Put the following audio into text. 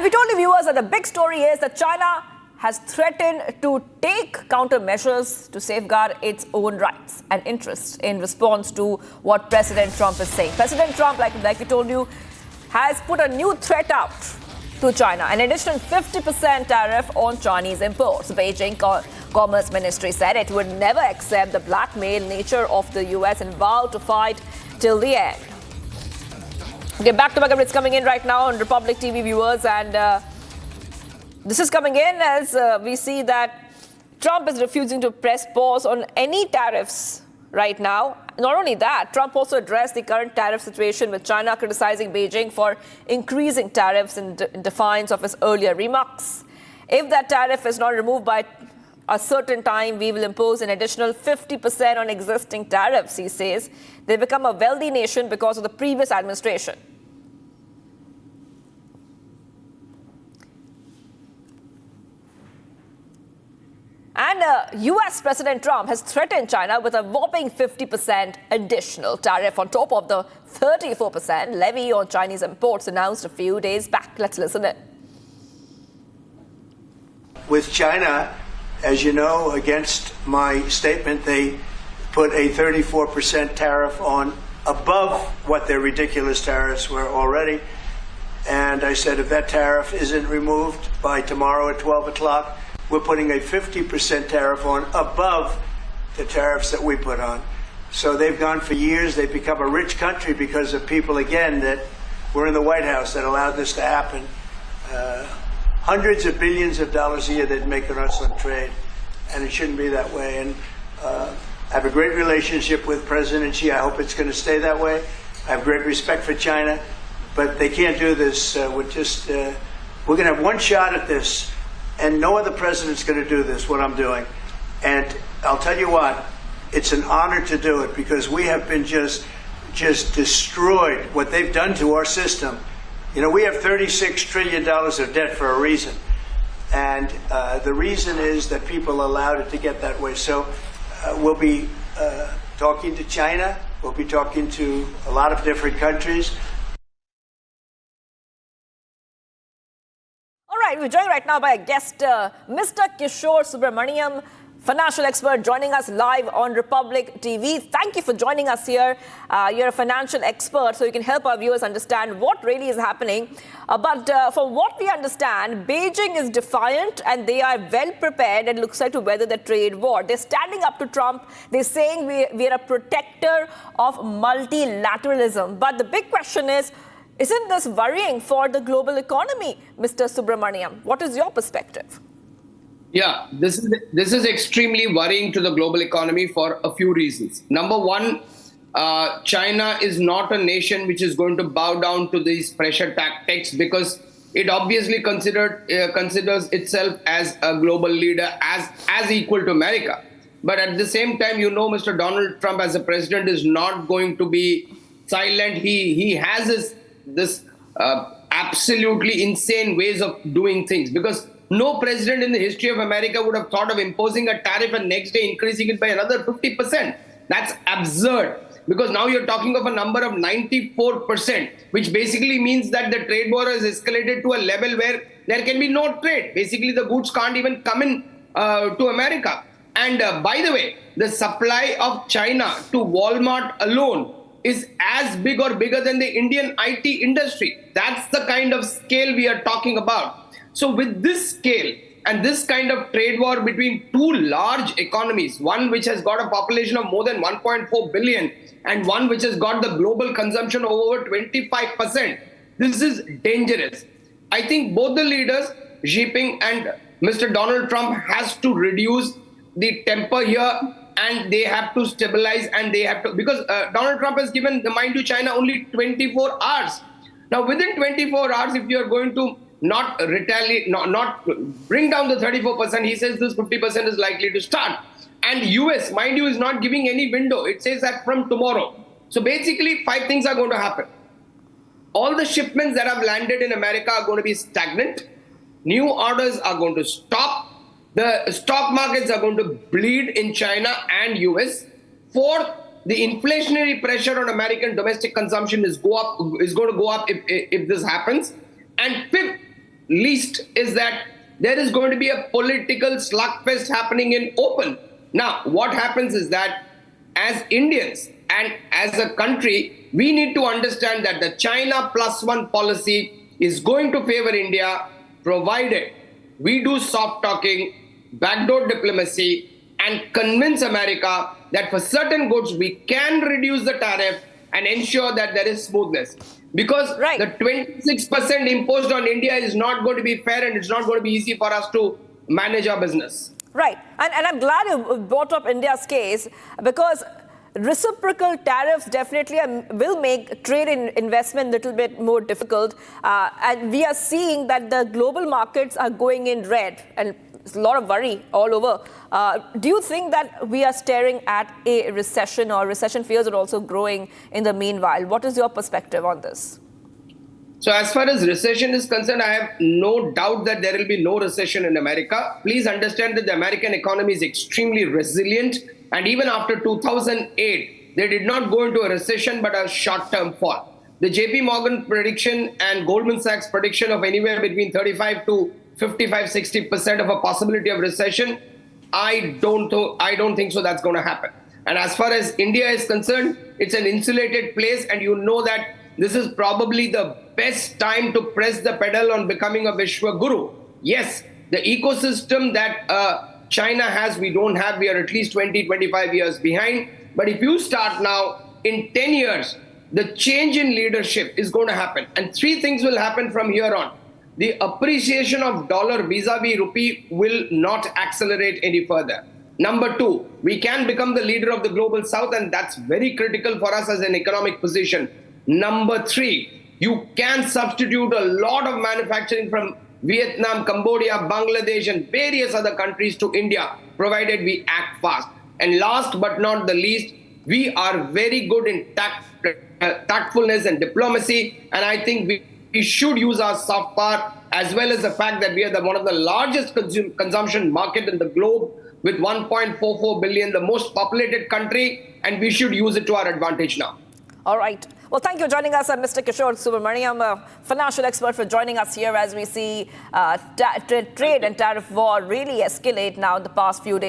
And we told the viewers that the big story is that China has threatened to take countermeasures to safeguard its own rights and interests in response to what President Trump is saying. President Trump, like we told you, has put a new threat out to China, an additional 50% tariff on Chinese imports. Beijing Commerce Ministry said it would never accept the blackmail nature of the US and vowed to fight till the end. Okay, back to back updates coming in right now on Republic TV, viewers, and this is coming in as we see that Trump is refusing to press pause on any tariffs right now. Not only that, Trump also addressed the current tariff situation with China, criticizing Beijing for increasing tariffs in defiance of his earlier remarks. If that tariff is not removed by a certain time, we will impose an additional 50% on existing tariffs, he says. They become a wealthy nation because of the previous administration. And US President Trump has threatened China with a whopping 50% additional tariff on top of the 34% levy on Chinese imports announced a few days back. Let's listen in. With China, as you know, against my statement, they put a 34% tariff on above what their ridiculous tariffs were already. And I said, if that tariff isn't removed by tomorrow at 12 o'clock, we're putting a 50% tariff on above the tariffs that we put on. So they've gone for years. They've become a rich country because of people, again, that were in the White House that allowed this to happen. Hundreds of billions of dollars a year they'd make on us on trade, and it shouldn't be that way. And I have a great relationship with President Xi. I hope it's going to stay that way. I have great respect for China, but they can't do this. We're going to have one shot at this, and no other president's going to do this, what I'm doing. And I'll tell you what, it's an honor to do it, because we have been just destroyed, what they've done to our system. You know, we have $36 trillion of debt for a reason. And the reason is that people allowed it to get that way. So we'll be talking to China. We'll be talking to a lot of different countries. All right, we're joined right now by a guest, Mr. Kishore Subramaniam, financial expert, joining us live on Republic TV. Thank you for joining us here. You're a financial expert, so you can help our viewers understand what really is happening. But from what we understand, Beijing is defiant and they are well prepared, and looks like, to weather the trade war. They're standing up to Trump. They're saying we're a protector of multilateralism. But the big question is, isn't this worrying for the global economy, Mr. Subramaniam? What is your perspective? Yeah, this is extremely worrying to the global economy for a few reasons. Number one, China is not a nation which is going to bow down to these pressure tactics, because it obviously considers itself as a global leader, as equal to America. But at the same time, you know, Mr. Donald Trump as a president is not going to be silent. He has this absolutely insane ways of doing things, because no president in the history of America would have thought of imposing a tariff and next day increasing it by another 50%. That's absurd, because now you're talking of a number of 94%, which basically means that the trade war has escalated to a level where there can be no trade. Basically, the goods can't even come in to America. And by the way, the supply of China to Walmart alone is as big or bigger than the Indian IT industry. That's the kind of scale we are talking about. So with this scale and this kind of trade war between two large economies, one which has got a population of more than 1.4 billion and one which has got the global consumption of over 25%, this is dangerous. I think both the leaders, Xi Jinping and Mr. Donald Trump, has to reduce the temper here, and they have to stabilize, and they have to, because Donald Trump has given the mind to China only 24 hours. Now, within 24 hours, if you are going to not retaliate, not bring down the 34%, he says this 50% is likely to start. And US, mind you, is not giving any window. It says that from tomorrow. So basically, 5 things are going to happen. All the shipments that have landed in America are going to be stagnant. New orders are going to stop. The stock markets are going to bleed in China and US. Fourth, the inflationary pressure on American domestic consumption is going to go up if this happens. And fifth, least is that there is going to be a political slugfest happening in open. Now, what happens is that as Indians and as a country, we need to understand that the China +1 policy is going to favor India, provided we do soft talking, backdoor diplomacy, and convince America that for certain goods we can reduce the tariff and ensure that there is smoothness. Because the 26% imposed on India is not going to be fair, and it's not going to be easy for us to manage our business. Right. And I'm glad you brought up India's case, because reciprocal tariffs definitely will make trade and investment a little bit more difficult. And we are seeing that the global markets are going in red, and there's a lot of worry all over. Do you think that we are staring at a recession, or recession fears are also growing in the meanwhile? What is your perspective on this? So as far as recession is concerned, I have no doubt that there will be no recession in America. Please understand that the American economy is extremely resilient. And even after 2008, they did not go into a recession, but a short-term fall. The JP Morgan prediction and Goldman Sachs prediction of anywhere between 35 to 55, 60% of a possibility of recession, I don't think so that's going to happen. And as far as India is concerned, it's an insulated place, and you know that this is probably the best time to press the pedal on becoming a Vishwa Guru. Yes, the ecosystem that China has, we don't have. We are at least 20, 25 years behind. But if you start now, in 10 years, the change in leadership is going to happen. And three things will happen from here on. The appreciation of dollar vis-a-vis rupee will not accelerate any further. Number two, we can become the leader of the global south, and that's very critical for us as an economic position. Number three, you can substitute a lot of manufacturing from Vietnam, Cambodia, Bangladesh, and various other countries to India, provided we act fast. And last but not the least, we are very good in tactfulness and diplomacy, and I think we should use our soft power, as well as the fact that we are one of the largest consumption market in the globe with 1.44 billion, the most populated country, and we should use it to our advantage now. All right. Well, thank you for joining us, Mr. Kishore Subramaniam, a financial expert, for joining us here as we see trade and tariff war really escalate now in the past few days.